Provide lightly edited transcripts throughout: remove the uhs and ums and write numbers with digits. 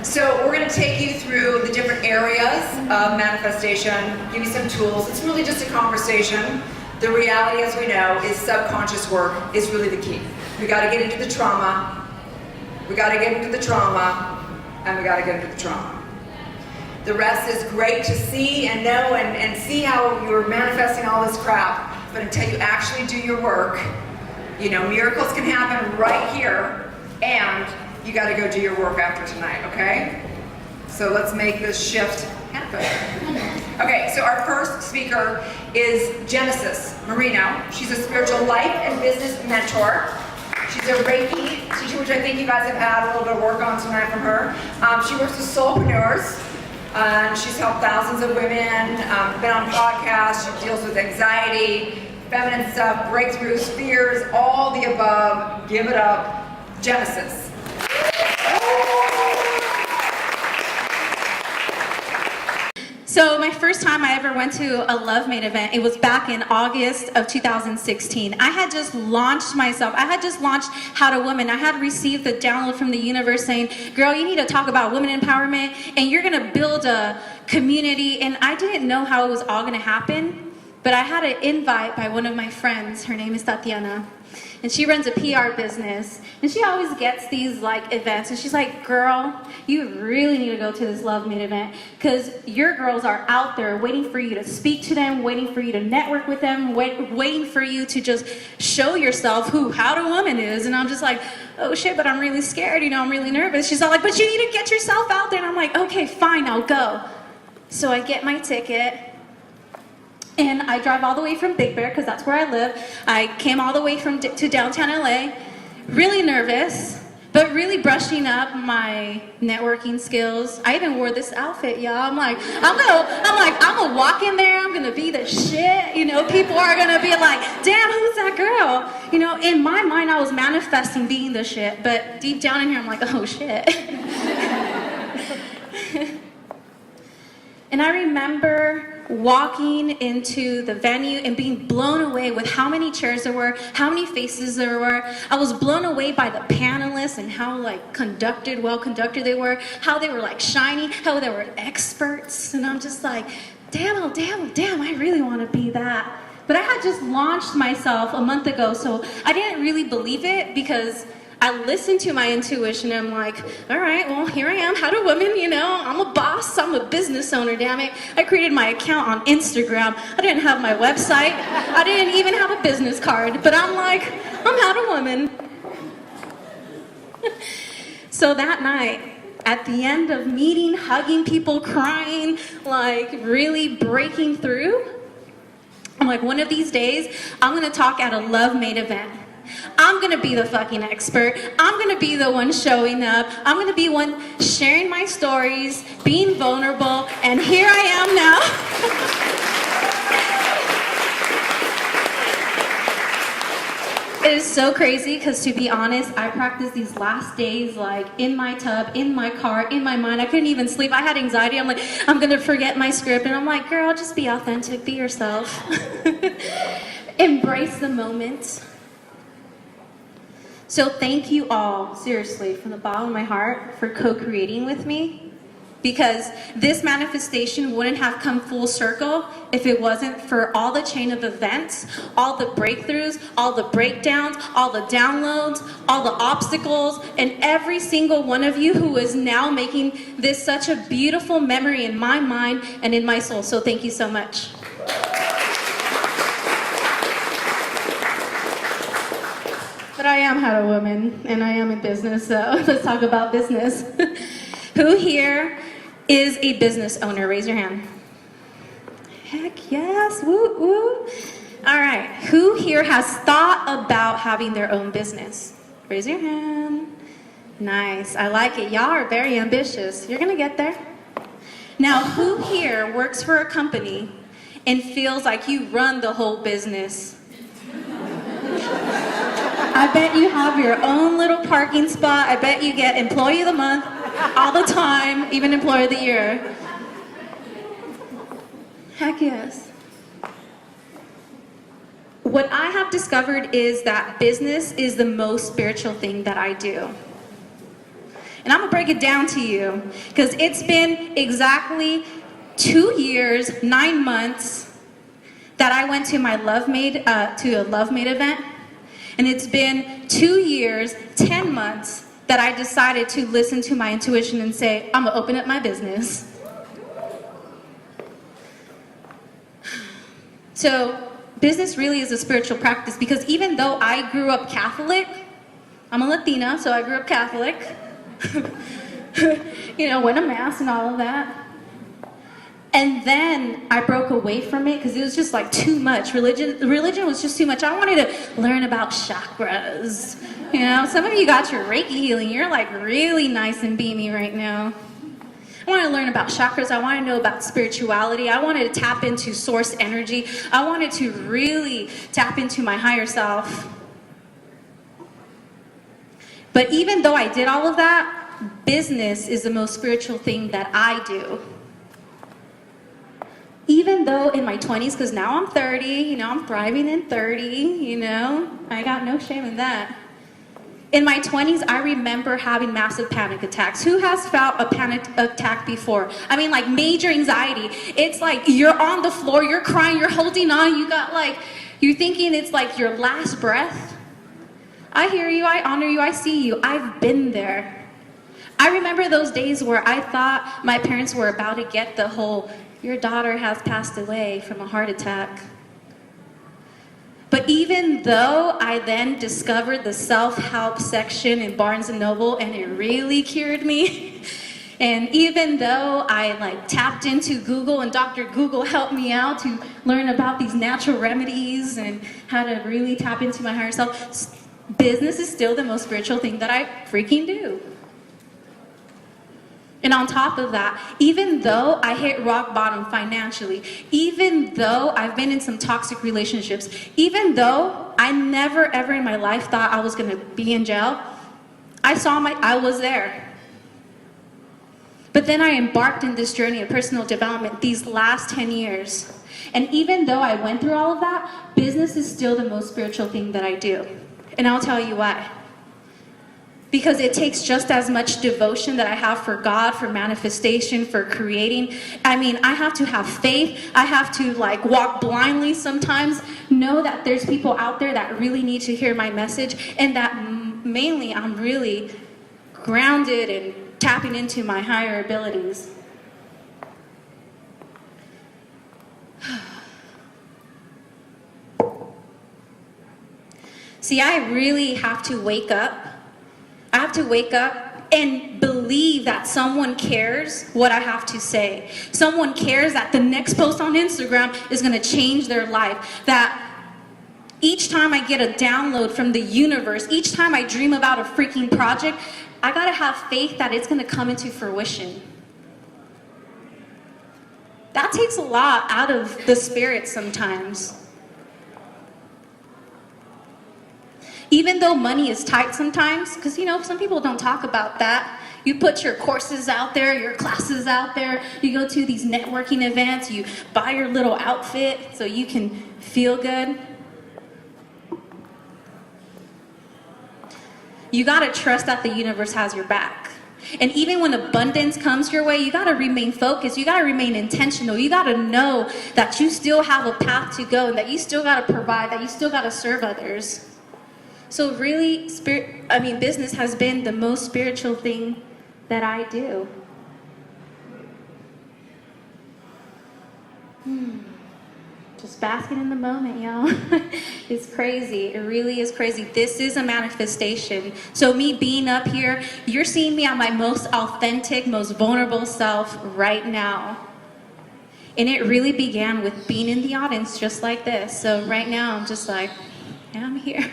So we're going to take you through the different areas of manifestation, give you some tools. It's really just a conversation. The reality, as we know, is subconscious work is really the key. We got to get into the trauma. We got to get into the trauma, and we got to get into the trauma. The rest is great to see and know and see how you're manifesting all this crap. But until you actually do your work, you know, miracles can happen right here, and you got to go do your work after tonight, okay? So let's make this shift happen. Okay, so our first speaker is Genesis Marino. She's a spiritual life and business mentor. She's a Reiki teacher, which I think you guys have had a little bit of work on tonight from her. She works with soulpreneurs. She's helped thousands of women, been on podcasts. She deals with anxiety, feminine stuff, breakthroughs, fears, all the above. Give it up, Genesis. So my first time I ever went to a Love Made event, it was back in August of 2016. I had just launched myself. I had just launched How to Woman. I had received the download from the universe saying, girl, you need to talk about women empowerment and you're gonna build a community. And I didn't know how it was all gonna happen, but I had an invite by one of my friends. Her name is Tatiana. And she runs a PR business, and she always gets these like events, and she's like, girl, you really need to go to this Love Made event, because your girls are out there waiting for you to speak to them, waiting for you to network with them, waiting for you to just show yourself who How to Woman is. And I'm just like, oh shit, but I'm really scared, you know, I'm really nervous. She's all like, but you need to get yourself out there. And I'm like, okay, fine, I'll go. So I get my ticket. And I drive all the way from Big Bear, because that's where I live. I came all the way to downtown LA, really nervous, but really brushing up my networking skills. I even wore this outfit, y'all. I'm gonna walk in there, I'm gonna be the shit. You know, people are gonna be like, damn, who's that girl? You know, in my mind, I was manifesting being the shit, but deep down in here, I'm like, oh shit. And I remember walking into the venue and being blown away with how many chairs there were, how many faces there were. I was blown away by the panelists and how like well conducted they were, how they were like shiny, how they were experts. And I'm just like, damn, I really want to be that. But I had just launched myself a month ago, so I didn't really believe it, because I listened to my intuition and I'm like, all right, well, here I am, How to Woman, you know, I'm a boss, I'm a business owner, damn it. I created my account on Instagram. I didn't have my website. I didn't even have a business card, but I'm like, I'm How to Woman. So that night, at the end of meeting, hugging people, crying, like really breaking through, I'm like, one of these days, I'm gonna talk at a Love Made event. I'm gonna be the fucking expert. I'm gonna be the one showing up. I'm gonna be one sharing my stories, being vulnerable, and here I am now. It is so crazy, because to be honest, I practiced these last days like in my tub, in my car, in my mind. I couldn't even sleep. I had anxiety. I'm like, I'm gonna forget my script. And I'm like, girl, just be authentic, be yourself. Embrace the moment. So thank you all, seriously, from the bottom of my heart, for co-creating with me, because this manifestation wouldn't have come full circle if it wasn't for all the chain of events, all the breakthroughs, all the breakdowns, all the downloads, all the obstacles, and every single one of you who is now making this such a beautiful memory in my mind and in my soul. So thank you so much. But I am How to Woman, and I am in business, so let's talk about business. Who here is a business owner? Raise your hand. Heck yes, woo woo. All right, who here has thought about having their own business? Raise your hand. Nice, I like it. Y'all are very ambitious. You're gonna get there. Now, who here works for a company and feels like you run the whole business? I bet you have your own little parking spot. I bet you get Employee of the Month all the time, even Employee of the Year. Heck yes. What I have discovered is that business is the most spiritual thing that I do. And I'm gonna break it down to you because it's been exactly 2 years, 9 months that I went to my Love Made, to a Love Made event. And it's been 2 years, 10 months that I decided to listen to my intuition and say, I'm gonna open up my business. So business really is a spiritual practice because even though I grew up Catholic, I'm a Latina, so I grew up Catholic. You know, went to mass and all of that. And then I broke away from it because it was just like too much. Religion was just too much. I wanted to learn about chakras. You know, some of you got your Reiki healing. You're like really nice and beamy right now. I wanted to learn about chakras. I wanted to know about spirituality. I wanted to tap into source energy. I wanted to really tap into my higher self. But even though I did all of that, business is the most spiritual thing that I do. Even though in my 20s, because now I'm 30, you know, I'm thriving in 30, you know, I got no shame in that. In my 20s, I remember having massive panic attacks. Who has felt a panic attack before? I mean, like major anxiety. It's like you're on the floor, you're crying, you're holding on, you got like, you're thinking it's like your last breath. I hear you, I honor you, I see you. I've been there. I remember those days where I thought my parents were about to get the whole, your daughter has passed away from a heart attack. But even though I then discovered the self-help section in Barnes & Noble and it really cured me, and even though I like tapped into Google and Dr. Google helped me out to learn about these natural remedies and how to really tap into my higher self, business is still the most spiritual thing that I freaking do. And on top of that, even though I hit rock bottom financially, even though I've been in some toxic relationships, even though I never ever in my life thought I was going to be in jail, I was there. But then I embarked in this journey of personal development these last 10 years. And even though I went through all of that, business is still the most spiritual thing that I do. And I'll tell you why. Because it takes just as much devotion that I have for God, for manifestation, for creating. I mean, I have to have faith. I have to like walk blindly sometimes, know that there's people out there that really need to hear my message, and that mainly I'm really grounded and tapping into my higher abilities. See, I really have to wake up. I have to wake up and believe that someone cares what I have to say. Someone cares that the next post on Instagram is going to change their life. That each time I get a download from the universe, each time I dream about a freaking project, I got to have faith that it's going to come into fruition. That takes a lot out of the spirit sometimes. Even though money is tight sometimes, because, you know, some people don't talk about that. You put your courses out there, your classes out there, you go to these networking events, you buy your little outfit so you can feel good. You gotta trust that the universe has your back. And even when abundance comes your way, you gotta remain focused, you gotta remain intentional, you gotta know that you still have a path to go and that you still gotta provide, that you still gotta serve others. So really, business has been the most spiritual thing that I do. Just basking in the moment, y'all. It's crazy. It really is crazy. This is a manifestation. So me being up here, you're seeing me at my most authentic, most vulnerable self right now. And it really began with being in the audience just like this. So right now, I'm just like, yeah, I'm here.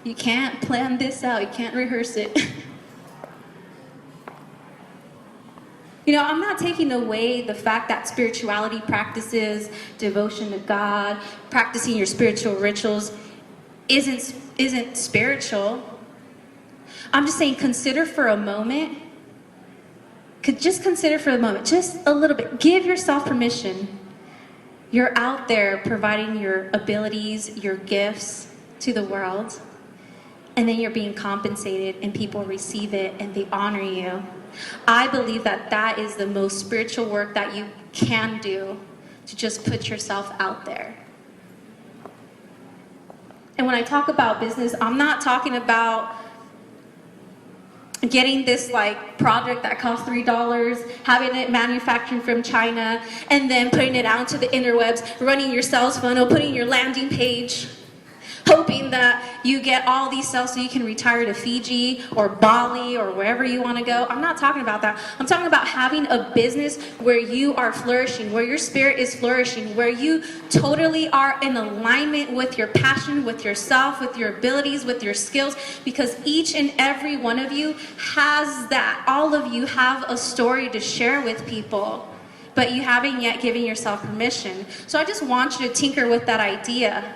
You can't plan this out. You can't rehearse it. You know, I'm not taking away the fact that spirituality practices, devotion to God, practicing your spiritual rituals isn't spiritual. I'm just saying consider for a moment. Just consider for a moment, just a little bit. Give yourself permission. You're out there providing your abilities, your gifts to the world. and then you're being compensated and people receive it and they honor you. I believe that that is the most spiritual work that you can do, to just put yourself out there. And when I talk about business, I'm not talking about getting this like product that costs $3, having it manufactured from China, and then putting it out into the interwebs, running your sales funnel, putting your landing page, hoping that you get all these sales so you can retire to Fiji or Bali or wherever you want to go. I'm not talking about that. I'm talking about having a business where you are flourishing, where your spirit is flourishing, where you totally are in alignment with your passion, with yourself, with your abilities, with your skills, because each and every one of you has that. All of you have a story to share with people, but you haven't yet given yourself permission. So I just want you to tinker with that idea.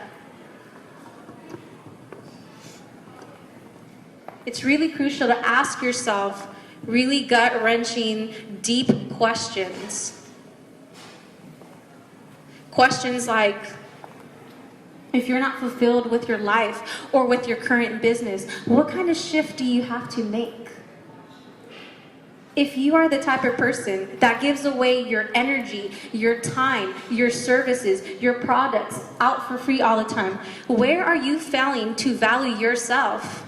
It's really crucial to ask yourself really gut-wrenching, deep questions. Questions like, if you're not fulfilled with your life or with your current business, what kind of shift do you have to make? If you are the type of person that gives away your energy, your time, your services, your products out for free all the time, where are you failing to value yourself?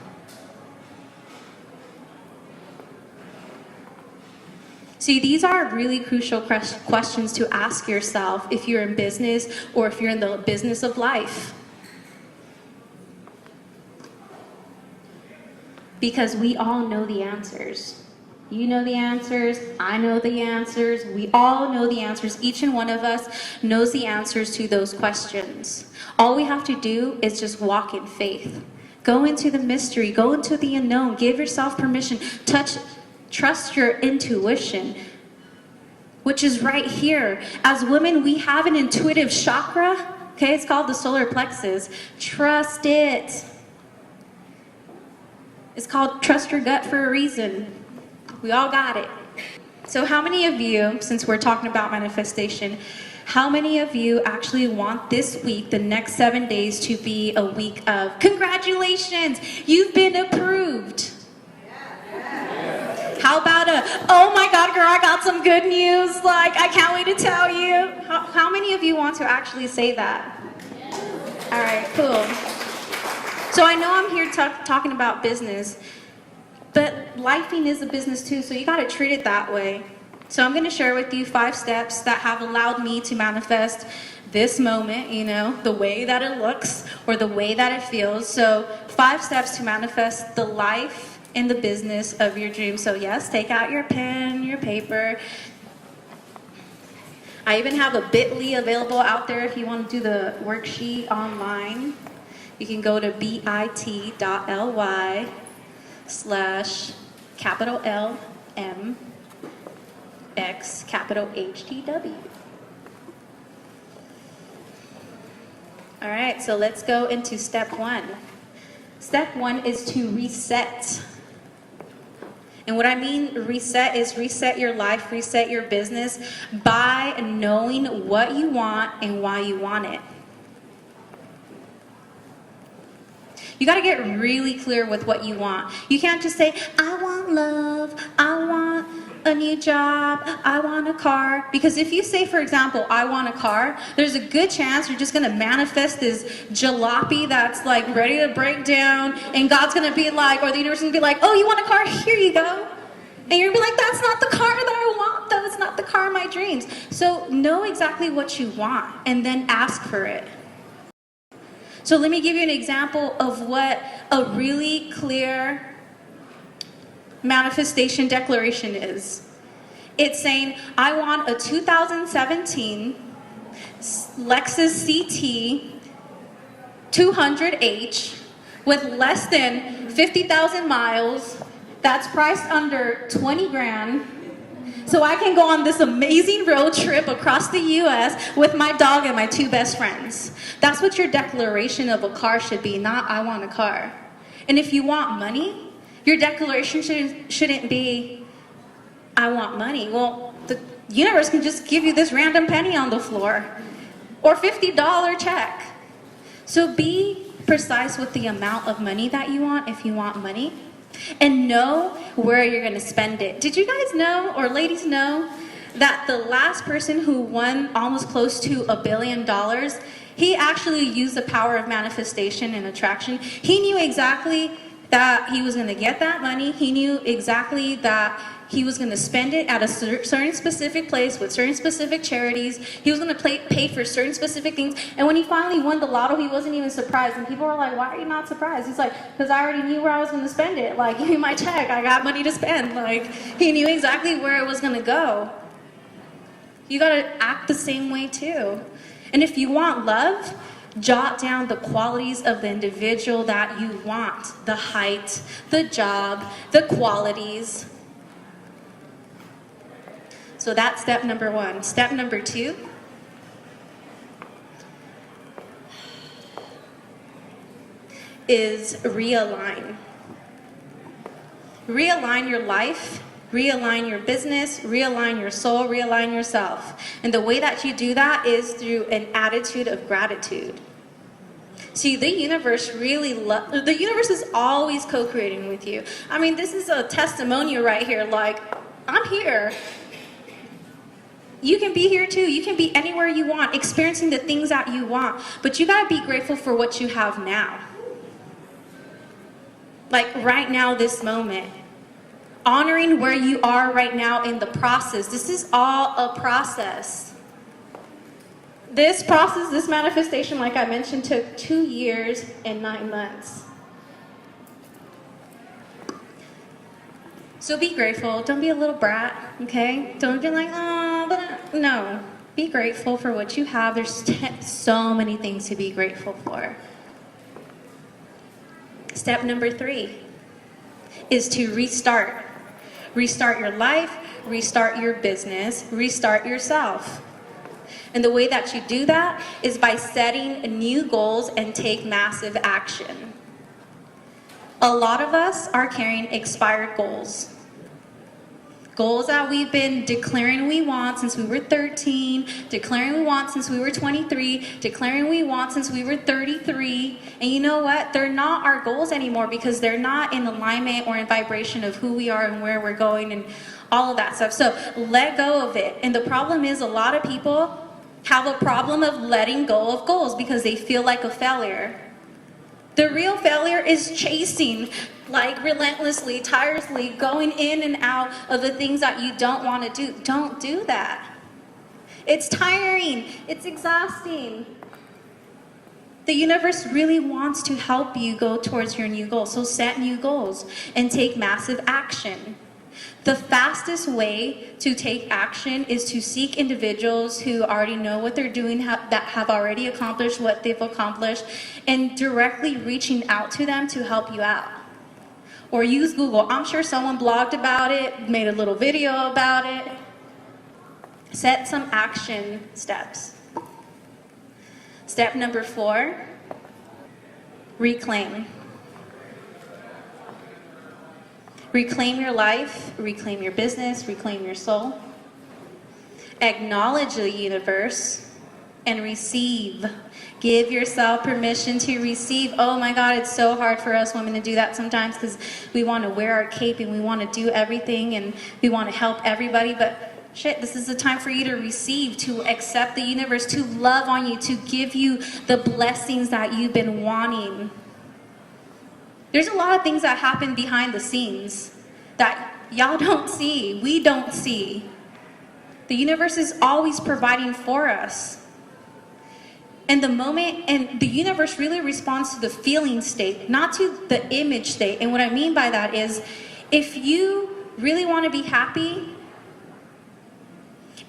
See, these are really crucial questions to ask yourself if you're in business or if you're in the business of life. Because we all know the answers. You know the answers, I know the answers, we all know the answers. Each and one of us knows the answers to those questions. All we have to do is just walk in faith. Go into the mystery, go into the unknown, give yourself permission, trust your intuition, which is right here. As women, we have an intuitive chakra, okay? It's called the solar plexus. Trust it. It's called trust your gut for a reason. We all got it. So how many of you, since we're talking about manifestation, how many of you actually want this week, the next 7 days, to be a week of congratulations, you've been approved? How about oh my God, girl, I got some good news. Like, I can't wait to tell you. How many of you want to actually say that? All right, cool. So I know I'm here talking about business, but lifing is a business too, so you got to treat it that way. So I'm going to share with you 5 steps that have allowed me to manifest this moment, you know, the way that it looks or the way that it feels. So 5 steps to manifest the life in the business of your dreams. So yes, take out your pen, your paper. I even have a bit.ly available out there if you want to do the worksheet online. You can go to bit.ly/LMX_HTW. All right, so let's go into step 1. Step 1 is to reset. And what I mean reset is reset your life, reset your business by knowing what you want and why you want it. You got to get really clear with what you want. You can't just say, I want love, I want a new job, I want a car. Because if you say, for example, I want a car, there's a good chance you're just going to manifest this jalopy that's like ready to break down, and God's going to be like, or the universe is going to be like, oh, you want a car? Here you go. And you're going to be like, that's not the car that I want, though. It's not the car of my dreams. So know exactly what you want and then ask for it. So let me give you an example of what a really clear manifestation declaration is. It's saying, I want a 2017 Lexus CT 200H with less than 50,000 miles, that's priced under 20 grand, so I can go on this amazing road trip across the US with my dog and my 2 best friends. That's what your declaration of a car should be, not I want a car. And if you want money, your declaration shouldn't be I want money. Well, the universe can just give you this random penny on the floor or $50 check. So be precise with the amount of money that you want if you want money. And know where you're going to spend it. Did you guys know, or ladies know, that the last person who won almost close to $1 billion, he actually used the power of manifestation and attraction. He knew exactly that he was going to get that money. He knew exactly that he was going to spend it at a certain specific place with certain specific charities. He was going to pay for certain specific things. And when he finally won the lotto, he wasn't even surprised. And people were like, why are you not surprised? He's like, because I already knew where I was going to spend it. Like, give me my check. I got money to spend. Like, he knew exactly where it was going to go. You got to act the same way too. And if you want love, jot down the qualities of the individual that you want. The height, the job, the qualities. So that's step number 1. Step number 2 is realign. Realign your life, realign your business, realign your soul, realign yourself. And the way that you do that is through an attitude of gratitude. See, the universe the universe is always co-creating with you. I mean, this is a testimonial right here. Like, I'm here. You can be here too. You can be anywhere you want, experiencing the things that you want. But you gotta be grateful for what you have now. Like right now, this moment. Honoring where you are right now in the process. This is all a process. This process, this manifestation, like I mentioned, took 2 years and 9 months. So be grateful. Don't be a little brat, okay? Don't be like, oh, but no. Be grateful for what you have. There's so many things to be grateful for. Step number 3 is to restart. Restart your life, restart your business, restart yourself. And the way that you do that is by setting new goals and take massive action. A lot of us are carrying expired goals. Goals that we've been declaring we want since we were 13, declaring we want since we were 23, declaring we want since we were 33. And you know what? They're not our goals anymore because they're not in alignment or in vibration of who we are and where we're going and all of that stuff. So let go of it. And the problem is a lot of people have a problem of letting go of goals because they feel like a failure. The real failure is chasing, like relentlessly, tirelessly, going in and out of the things that you don't want to do. Don't do that. It's tiring. It's exhausting. The universe really wants to help you go towards your new goals. So set new goals and take massive action. The fastest way to take action is to seek individuals who already know what they're doing, that have already accomplished what they've accomplished, and directly reaching out to them to help you out. Or use Google. I'm sure someone blogged about it, made a little video about it. Set some action steps. Step number 4, reclaim. Reclaim your life, reclaim your business, reclaim your soul. Acknowledge the universe and receive. Give yourself permission to receive. Oh my God, it's so hard for us women to do that sometimes because we want to wear our cape and we want to do everything and we want to help everybody. But shit, this is the time for you to receive, to accept the universe, to love on you, to give you the blessings that you've been wanting. There's a lot of things that happen behind the scenes that y'all don't see, we don't see. The universe is always providing for us. And the universe really responds to the feeling state, not to the image state. And what I mean by that is, if you really want to be happy,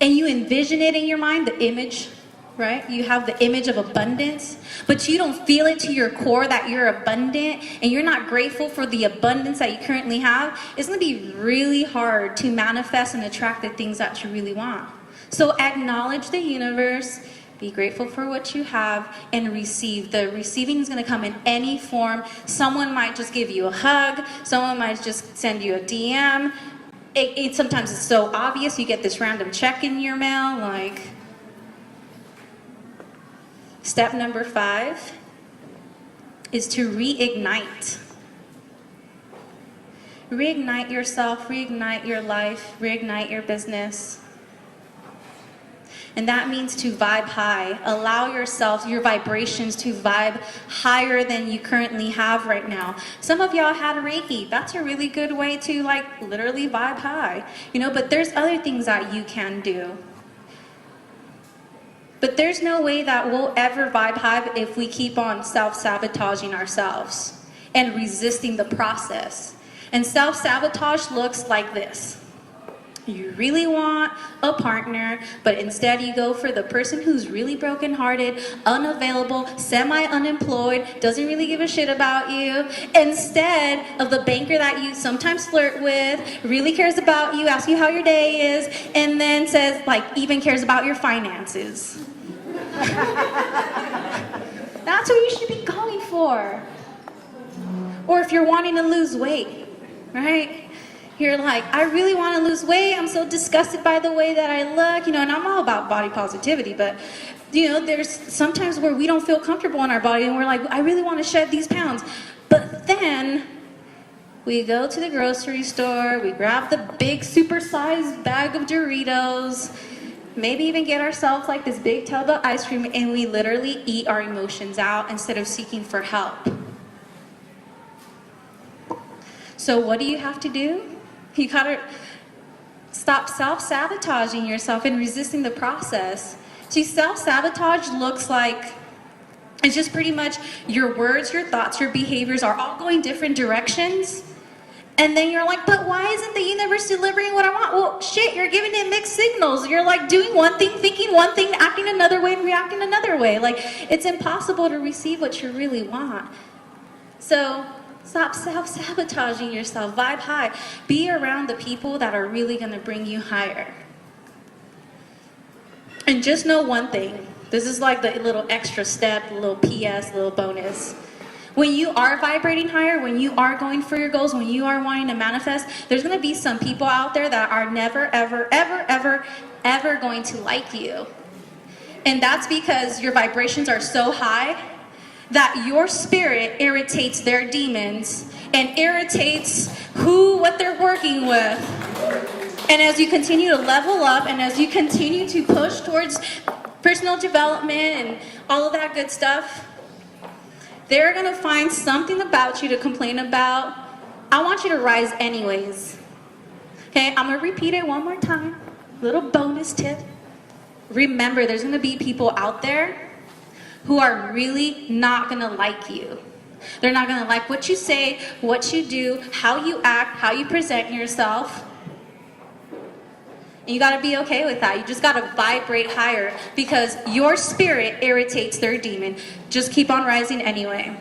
and you envision it in your mind, the image, right? You have the image of abundance, but you don't feel it to your core that you're abundant and you're not grateful for the abundance that you currently have. It's going to be really hard to manifest and attract the things that you really want. So acknowledge the universe, be grateful for what you have, and receive. The receiving is going to come in any form. Someone might just give you a hug. Someone might just send you a DM. Sometimes it's so obvious. You get this random check in your mail, like... Step number 5 is to reignite. Reignite yourself, reignite your life, reignite your business. And that means to vibe high. Allow yourself, your vibrations to vibe higher than you currently have right now. Some of y'all had Reiki. That's a really good way to like literally vibe high. But there's other things that you can do. But there's no way that we'll ever vibe high if we keep on self-sabotaging ourselves and resisting the process. And self-sabotage looks like this. You really want a partner, but instead you go for the person who's really brokenhearted, unavailable, semi-unemployed, doesn't really give a shit about you, instead of the banker that you sometimes flirt with, really cares about you, asks you how your day is, and then says, even cares about your finances. That's what you should be going for. Or if you're wanting to lose weight, right? You're like, I really want to lose weight. I'm so disgusted by the way that I look, and I'm all about body positivity, but, there's sometimes where we don't feel comfortable in our body and we're like, I really want to shed these pounds. But then we go to the grocery store, we grab the big supersized bag of Doritos, maybe even get ourselves this big tub of ice cream, and we literally eat our emotions out instead of seeking for help. So what do you have to do? You gotta stop self-sabotaging yourself and resisting the process. See, self-sabotage looks like it's just pretty much your words, your thoughts, your behaviors are all going different directions. And then you're like, but why isn't the universe delivering what I want? Well, shit, you're giving it mixed signals. You're doing one thing, thinking one thing, acting another way, and reacting another way. It's impossible to receive what you really want. So stop self-sabotaging yourself. Vibe high. Be around the people that are really going to bring you higher. And just know one thing. This is the little extra step, the little PS, little bonus. When you are vibrating higher, when you are going for your goals, when you are wanting to manifest, there's going to be some people out there that are never, ever, ever, ever, ever going to like you. And that's because your vibrations are so high that your spirit irritates their demons and irritates what they're working with. And as you continue to level up and as you continue to push towards personal development and all of that good stuff, they're going to find something about you to complain about. I want you to rise anyways. Okay, I'm going to repeat it one more time. Little bonus tip. Remember, there's going to be people out there who are really not going to like you. They're not going to like what you say, what you do, how you act, how you present yourself. And you got to be okay with that. You just got to vibrate higher because your spirit irritates their demon. Just keep on rising anyway.